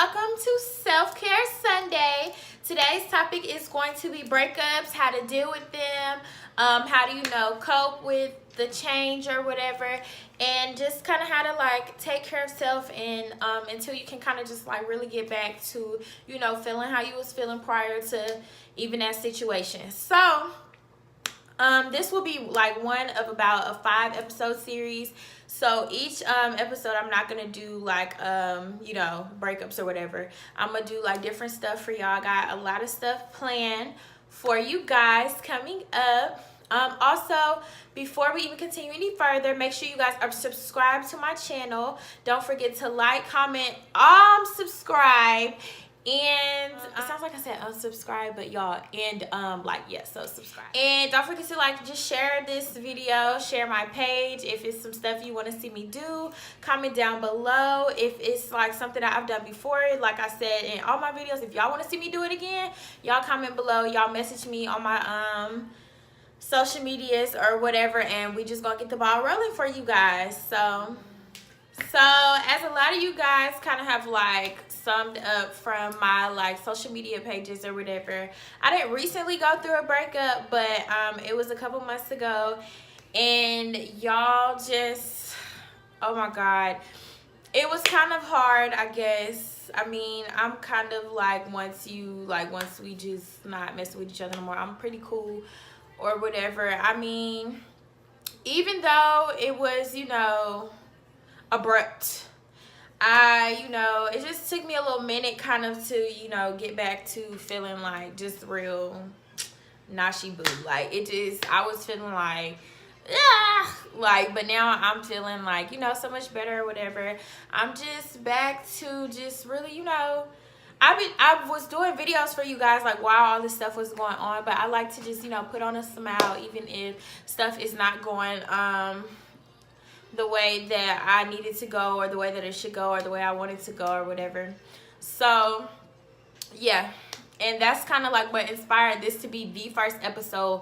welcome to Self-Care Sunday. Today's topic is going to be breakups, how to deal with them, how do you cope with the change or whatever, and just kind of how to take care of self and until you can kind of just really get back to feeling how you was feeling prior to even that situation. So this will be one of about a 5-episode series. So each episode I'm not gonna do breakups or whatever. I'm gonna do different stuff for y'all. I got a lot of stuff planned for you guys coming up. Also, before we even continue any further, make sure you guys are subscribed to my channel. Don't forget to like, comment, subscribe. And it sounds like I said unsubscribe, but y'all, and so subscribe. And don't forget to just share this video, share my page. If it's some stuff you want to see me do, comment down below. If it's something that I've done before, like I said in all my videos, if y'all want to see me do it again, y'all comment below. Y'all message me on my social medias or whatever, and we just gonna get the ball rolling for you guys. So as a lot of you guys kind of have summed up from my social media pages or whatever, I didn't recently go through a breakup, but it was a couple months ago, and y'all just, oh my god, it was kind of hard, I guess. I mean, I'm kind of once we just not messing with each other no more, I'm pretty cool or whatever. I mean, even though it was abrupt, it just took me a little minute kind of to get back to feeling just real noshy boo. I was feeling but now I'm feeling so much better or whatever. I'm just back to just really I was doing videos for you guys while all this stuff was going on, but I like to just put on a smile even if stuff is not going the way that I needed to go, or the way that it should go, or the way I wanted to go, or whatever. So yeah, and that's kind of what inspired this to be the first episode,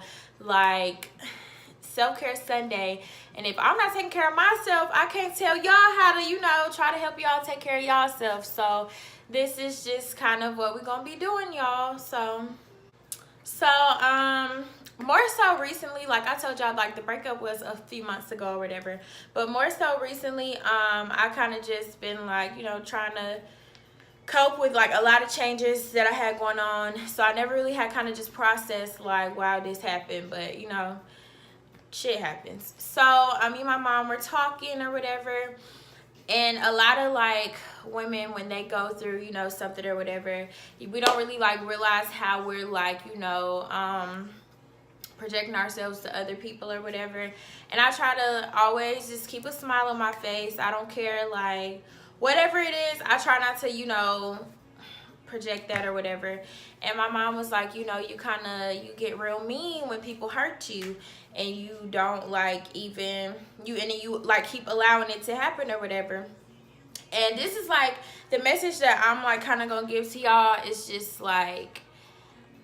Self-Care Sunday. And if I'm not taking care of myself, I can't tell y'all how to try to help y'all take care of y'allself. So this is just kind of what we're gonna be doing, y'all. So more so recently, like I told y'all, the breakup was a few months ago or whatever, but more so recently, I kind of just been trying to cope with a lot of changes that I had going on. So I never really had kind of just processed wow, this happened, but shit happens. So me and my mom were talking or whatever, and a lot of women, when they go through something or whatever, we don't really realize how we're projecting ourselves to other people or whatever. And I try to always just keep a smile on my face. I don't care whatever it is, I try not to project that or whatever. And my mom was you get real mean when people hurt you, and you don't even you keep allowing it to happen or whatever. And this is the message that I'm kind of gonna give to y'all. Is just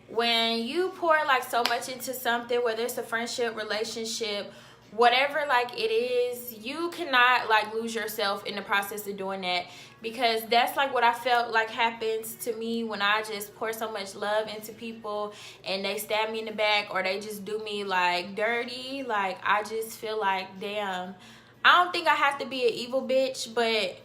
when you pour so much into something, whether it's a friendship, relationship, whatever it is, you cannot lose yourself in the process of doing that, because that's what I felt happens to me when I just pour so much love into people and they stab me in the back, or they just do me dirty. I just feel damn, I don't think I have to be an evil bitch, but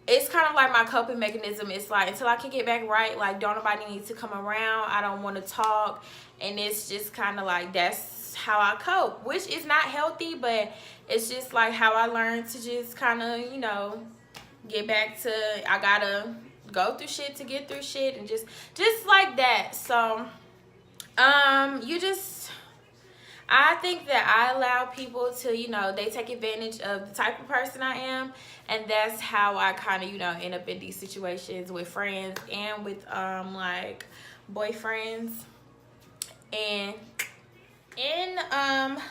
it's kind of my coping mechanism. It's until I can get back right, don't nobody need to come around. I don't want to talk. And it's just kind of that's how I cope, which is not healthy, but it's just how I learned to just kind of, get back to, I gotta go through shit to get through shit, and just like that. So, I think that I allow people to, they take advantage of the type of person I am, and that's how I kind of, end up in these situations with friends and with, boyfriends. And in,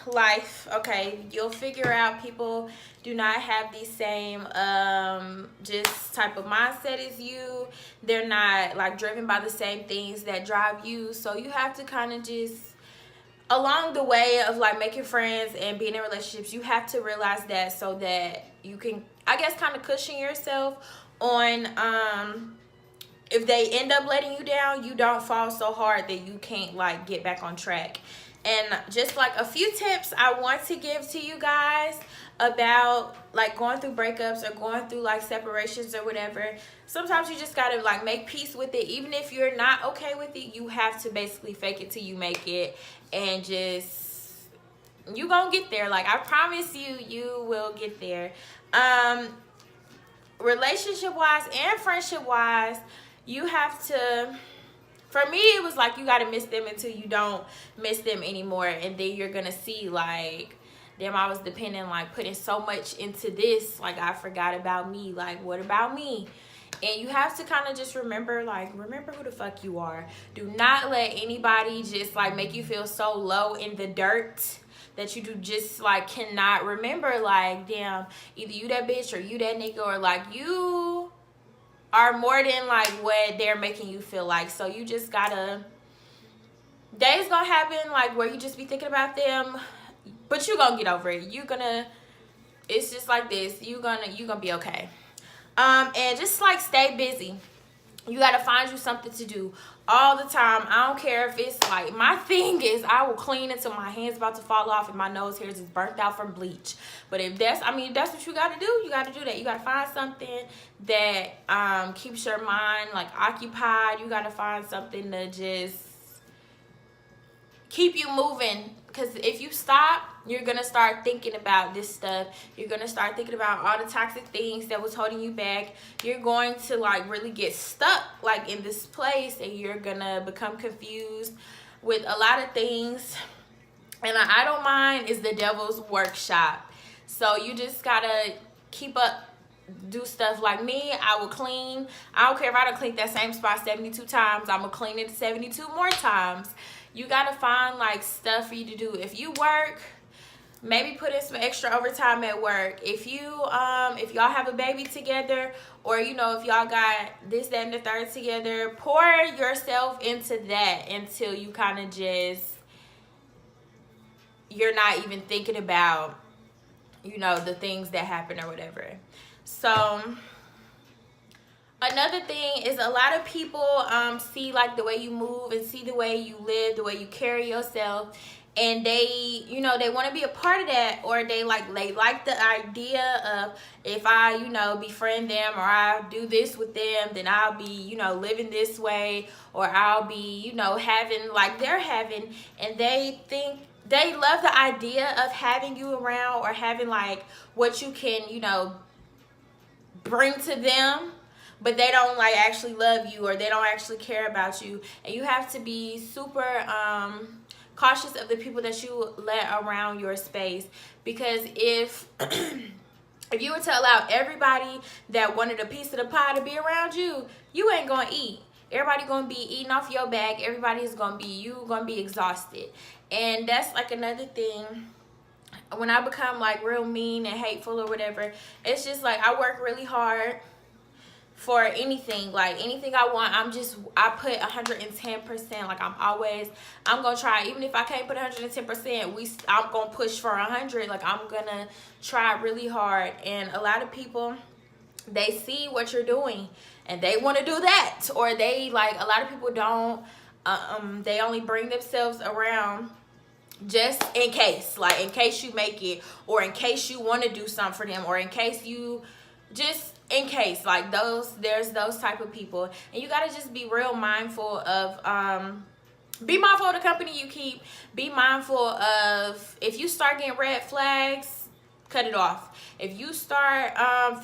life, okay, you'll figure out people do not have the same, just type of mindset as you. They're not, driven by the same things that drive you. So you have to kind of just, along the way of making friends and being in relationships, you have to realize that, so that you can, I guess, kind of cushion yourself on if they end up letting you down, you don't fall so hard that you can't like get back on track. And just like a few tips I want to give to you guys about like going through breakups or going through like separations or whatever. Sometimes you just gotta like make peace with it. Even if you're not okay with it, you have to basically fake it till you make it, and just, you gonna get there. Like, I promise you, you will get there. Relationship wise and friendship wise, you have to, for me it was like you got to miss them until you don't miss them anymore, and then you're gonna see like, damn, I was depending, like putting so much into this, like I forgot about me. Like, what about me? And you have to kind of just remember, like, remember who the fuck you are. Do not let anybody just like make you feel so low in the dirt that you do just like cannot remember, like, damn, either you that bitch or you that nigga, or like you are more than like what they're making you feel like. So you just gotta, days gonna happen like where you just be thinking about them, but you gonna get over it. You gonna, it's just like this, you gonna be okay. And just like stay busy. You gotta find you something to do all the time. I don't care if it's like, my thing is I will clean until my hands about to fall off and my nose hairs is burnt out from bleach. But if that's, I mean, that's what you gotta do. You gotta do that. You gotta find something that keeps your mind like occupied. You gotta find something to just keep you moving. Because if you stop, you're gonna start thinking about this stuff. You're gonna start thinking about all the toxic things that was holding you back. You're going to like really get stuck like in this place, and you're gonna become confused with a lot of things. And I don't mind is the devil's workshop. So you just gotta keep up, do stuff. Like me, I will clean. I don't care if I don't clean that same spot 72 times. I'm gonna clean it 72 more times. You gotta find like stuff for you to do. If you work, maybe put in some extra overtime at work. If you if y'all have a baby together, or you know, if y'all got this, that, and the third together, pour yourself into that until you kind of just, you're not even thinking about, you know, the things that happen or whatever. So another thing is, a lot of people see like the way you move and see the way you live, the way you carry yourself, and they, you know, they want to be a part of that, or they like the idea of, if I, you know, befriend them, or I do this with them, then I'll be, you know, living this way, or I'll be, you know, having like they're having. And they think, they love the idea of having you around, or having like what you can, you know, bring to them, but they don't like actually love you, or they don't actually care about you. And you have to be super cautious of the people that you let around your space, because if if you were to allow everybody that wanted a piece of the pie to be around you, you ain't gonna eat. Everybody gonna be eating off your back. Everybody's gonna be, you gonna be exhausted. And that's like another thing. When I become like real mean and hateful or whatever, it's just like I work really hard for anything. Like anything I want, I put 110%. Like I'm gonna try. Even if I can't put 110%, I'm gonna push for 100. Like I'm gonna try really hard. And a lot of people, they see what you're doing and they want to do that, or they like, a lot of people don't, they only bring themselves around just in case, like in case you make it, or in case you want to do something for them, or in case you, just in case, like there's those type of people. And you got to just be real mindful of, be mindful of the company you keep. Be mindful of, if you start getting red flags, cut it off. If you start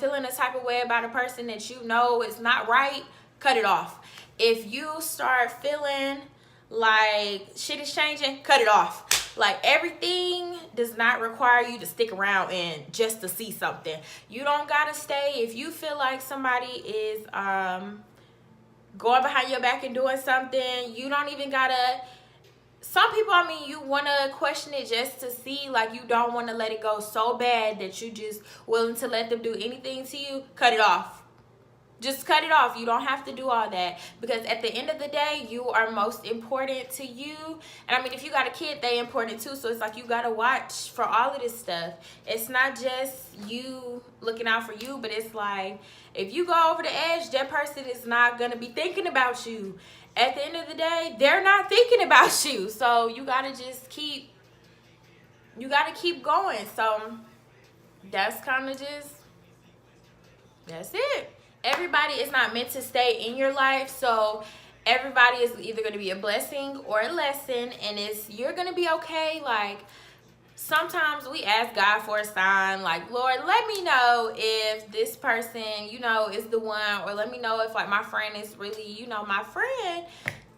feeling a type of way about a person that you know is not right, cut it off. If you start feeling like shit is changing, cut it off. Like everything does not require you to stick around and just to see something. You don't gotta stay. If you feel like somebody is going behind your back and doing something, you don't even gotta. Some people, I mean, you want to question it just to see, like you don't want to let it go so bad that you just willing to let them do anything to you. Cut it off. Just cut it off. You don't have to do all that, because at the end of the day, you are most important to you. And I mean, if you got a kid, they important too. So it's like you gotta watch for all of this stuff. It's not just you looking out for you, but it's like if you go over the edge, that person is not gonna be thinking about you. At the end of the day, they're not thinking about you. So you gotta just keep going. So that's kind of just, that's it. Everybody is not meant to stay in your life, so everybody is either going to be a blessing or a lesson, and you're going to be okay. Like, sometimes we ask God for a sign, like, Lord, let me know if this person, you know, is the one, or let me know if, like, my friend is really, you know, my friend.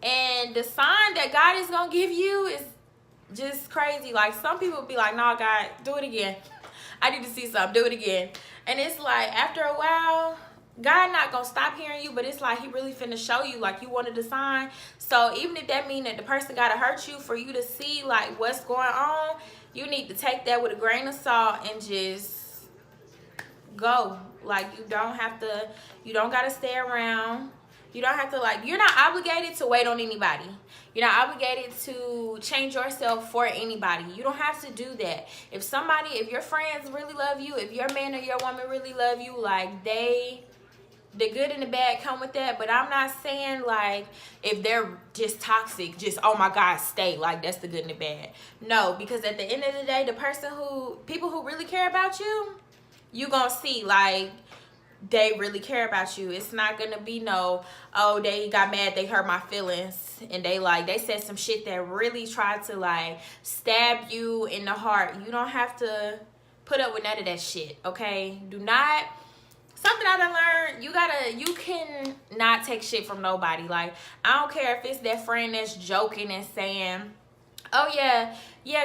And the sign that God is going to give you is just crazy. Like, some people be like, no, God, do it again. I need to see something. Do it again. And it's like, after a while, God not gonna stop hearing you, but it's like he really finna show you, like, you wanted a sign. So even if that mean that the person gotta hurt you for you to see, like, what's going on, you need to take that with a grain of salt and just go. Like, you don't gotta stay around. You don't have to, like, you're not obligated to wait on anybody. You're not obligated to change yourself for anybody. You don't have to do that. If your friends really love you, if your man or your woman really love you, like, the good and the bad come with that. But I'm not saying, like, if they're just toxic, just, oh my God, stay. Like, that's the good and the bad. No, because at the end of the day, people who really care about you, you gonna see, like, they really care about you. It's not gonna be no, oh, they got mad, they hurt my feelings, and they said some shit that really tried to, like, stab you in the heart. You don't have to put up with none of that shit, okay? Do not. Something I done learned, you can not take shit from nobody. Like, I don't care if it's that friend that's joking and saying, oh yeah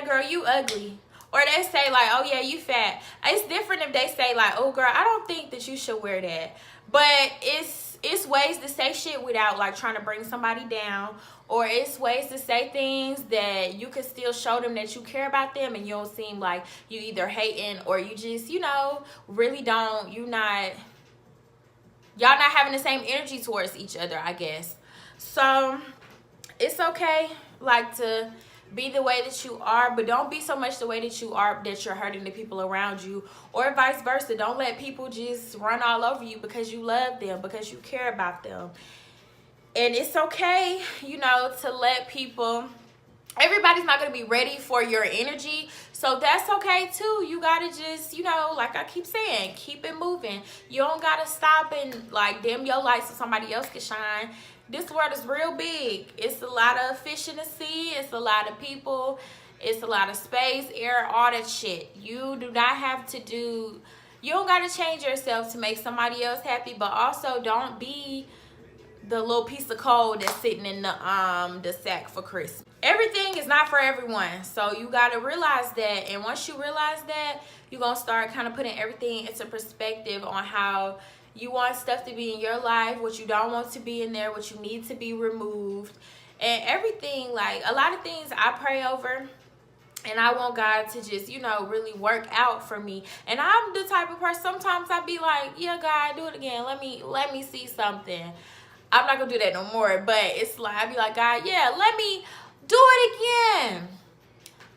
girl, you ugly. Or they say, like, oh yeah, you fat. It's different if they say, like, oh girl, I don't think that you should wear that. But it's ways to say shit without, like, trying to bring somebody down. Or it's ways to say things that you can still show them that you care about them, and you don't seem like you either hating or you just, you know, really don't, y'all not having the same energy towards each other, I guess. So it's okay, like, to be the way that you are, but don't be so much the way that you are that you're hurting the people around you, or vice versa. Don't let people just run all over you because you love them, because you care about them. And it's okay, you know, to let people, everybody's not going to be ready for your energy, so that's okay too. You gotta just, you know, like I keep saying, keep it moving. You don't gotta stop and, like, dim your lights so somebody else can shine. This world is real big. It's a lot of fish in the sea. It's a lot of people. It's a lot of space, air, all that shit. You do not have to do, you don't gotta change yourself to make somebody else happy, but also don't be the little piece of coal that's sitting in the sack for Christmas. Everything is not for everyone, so you gotta realize that. And once you realize that, you're gonna start kind of putting everything into perspective on how you want stuff to be in your life, what you don't want to be in there, what you need to be removed, and everything. Like, a lot of things I pray over, and I want God to just, you know, really work out for me. And I'm the type of person, sometimes I be like, yeah, God, do it again. Let me see something. I'm not gonna do that no more, but it's like, I be like, God, yeah, let me do it again.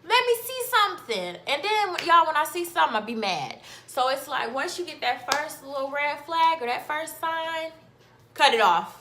Let me see something. And then, y'all, when I see something, I be mad. So it's like, once you get that first little red flag or that first sign, cut it off.